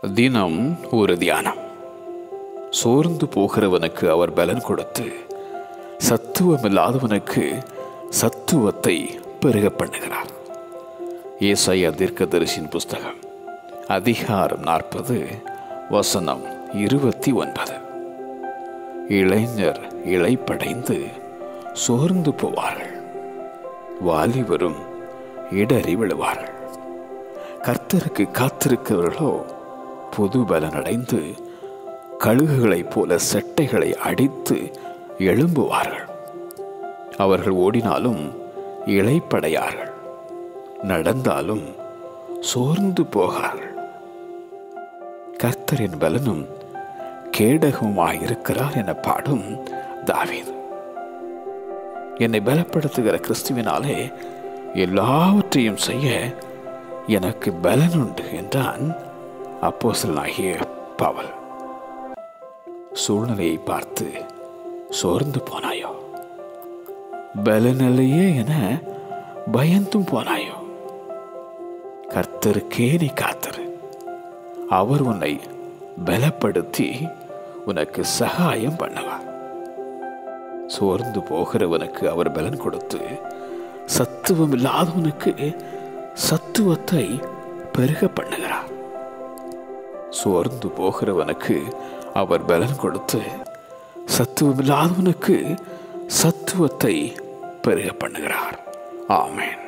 தினம் ஒரு தியானம். சோர்ந்து போகிறவனுக்கு அவர் பலன் கொடுத்து, சத்துவமில்லாதவனுக்கு சத்துவத்தை பெருக பண்ணுகிறார். ஏசாயா தீர்க்கதரிசியின் புஸ்தகம் அதிகாரம் 40 வசனம் 29. இளைஞர் இளைப்படைந்து சோர்ந்து போவார்கள், வாலிபரும் இடறி விழுவார்கள். கர்த்தருக்கு காத்திருக்கிறவர்களோ புது பலனடைந்து கழுகுகளைப் போல செட்டைகளை அடித்து எழும்புவார்கள். அவர்கள் ஓடினாலும் இளைப்படையார்கள், நடந்தாலும் சோர்ந்து போகார்கள். கர்த்தரின் பலனும் கேடகமுமாயிருக்கிறார் என பாடும் தாவீது. என்னை பலப்படுத்துகிற கிறிஸ்துவினாலே எல்லாவற்றையும் செய்ய எனக்கு பலன் உண்டு என்றான் அப்போஸ்தலனாகிய பவுல். சூழ்நிலையை பார்த்து சோர்ந்து போனாயோ? பலனில்லையே என பயந்தும் போனாயோ? கர்த்தருக்கே நீ காத்திரு. அவர் உன்னை பலப்படுத்தி உனக்கு சகாயம் பண்ணுவார். சோர்ந்து போகிறவனுக்கு அவர் பலன் கொடுத்து, சத்துவம் இல்லாதவனுக்கு சத்துவத்தை பெருக பண்ணுகிறார். சோர்ந்து போகிறவனுக்கு அவர் பலன் கொடுத்து, சத்துவமில்லாதவனுக்கு சத்துவத்தை பெருக பண்ணுகிறார். ஆமென்.